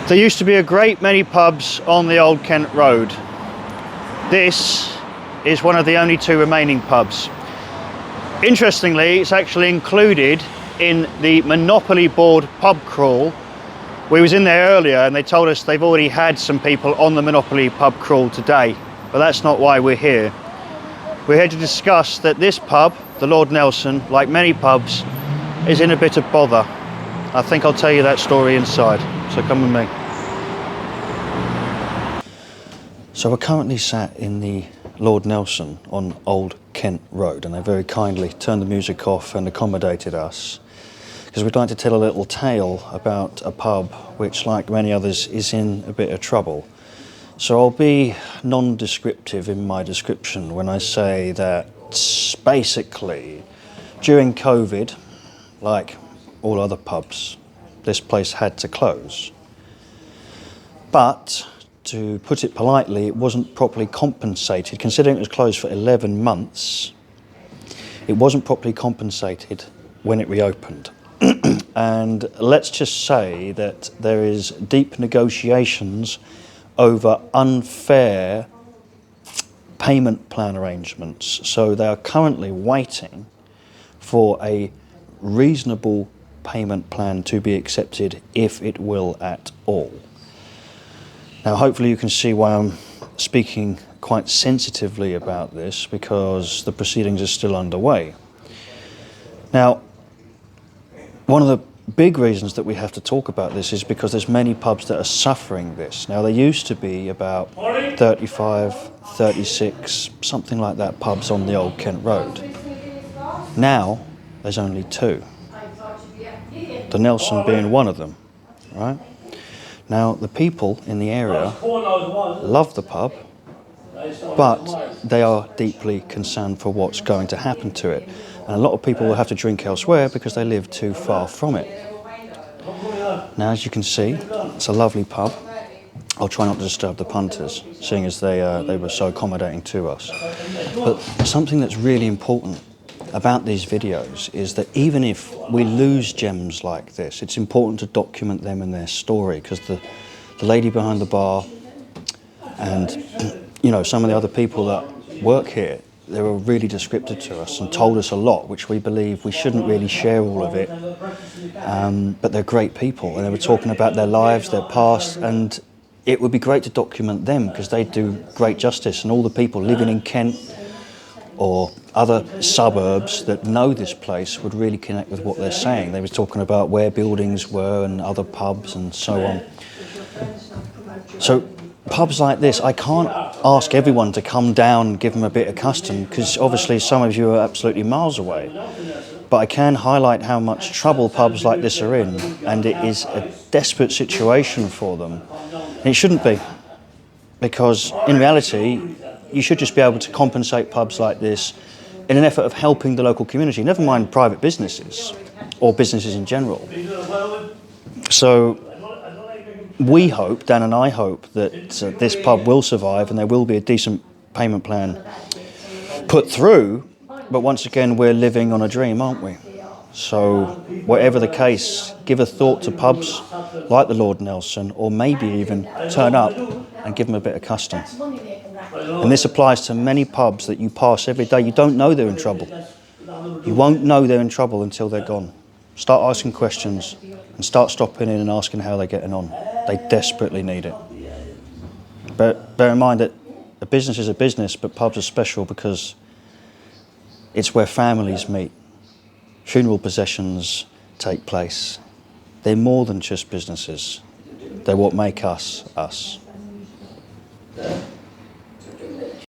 There used to be a great many pubs on the Old Kent Road. This is one of the only two remaining pubs. Interestingly, it's actually included in the Monopoly Board pub crawl. We was in there earlier and they told us they've already had some people on the Monopoly pub crawl today, but that's not why we're here. We're here to discuss that this pub, the Lord Nelson, like many pubs, is in a bit of bother. I think I'll tell you that story inside, so come with me. So we're currently sat in the Lord Nelson on Old Kent Road, and they very kindly turned the music off and accommodated us, because we'd like to tell a little tale about a pub which, like many others, is in a bit of trouble. So I'll be non-descriptive in my description when I say that basically during COVID, like all other pubs, this place had to close. But to put it politely, it wasn't properly compensated. Considering it was closed for 11 months, it wasn't properly compensated when it reopened. And let's just say that there is deep negotiations over unfair payment plan arrangements. So they are currently waiting for a reasonable payment plan to be accepted, if it will at all. Now, hopefully you can see why I'm speaking quite sensitively about this, because the proceedings are still underway. Now, one of the big reasons that we have to talk about this is because there's many pubs that are suffering this. Now, there used to be about 35, 36, something like that, pubs on the Old Kent Road. Now, there's only two. The Nelson being one of them, right? Now, the people in the area love the pub, but they are deeply concerned for what's going to happen to it. And a lot of people will have to drink elsewhere because they live too far from it. Now, as you can see, it's a lovely pub. I'll try not to disturb the punters, seeing as they were so accommodating to us. But something that's really important about these videos is that even if we lose gems like this, it's important to document them and their story, because the lady behind the bar and you know, some of the other people that work here, they were really descriptive to us and told us a lot, which we believe we shouldn't really share all of it, but they're great people, and they were talking about their lives, their past, and it would be great to document them because they do great justice, and all the people living in Kent or other suburbs that know this place would really connect with what they're saying. They were talking about where buildings were and other pubs and so on. So pubs like this, I can't ask everyone to come down and give them a bit of custom, because obviously some of you are absolutely miles away. But I can highlight how much trouble pubs like this are in, and it is a desperate situation for them. And it shouldn't be, because in reality, you should just be able to compensate pubs like this in an effort of helping the local community, never mind private businesses or businesses in general. So we hope, Dan and I hope, that this pub will survive and there will be a decent payment plan put through. But once again, we're living on a dream, aren't we? So whatever the case, give a thought to pubs like the Lord Nelson, or maybe even turn up and give them a bit of custom. And this applies to many pubs that you pass every day. You don't know they're in trouble. You won't know they're in trouble until they're gone. Start asking questions and start stopping in and asking how they're getting on. They desperately need it. But bear in mind that a business is a business, but pubs are special because it's where families meet. Funeral processions take place. They're more than just businesses. They're what make us, us.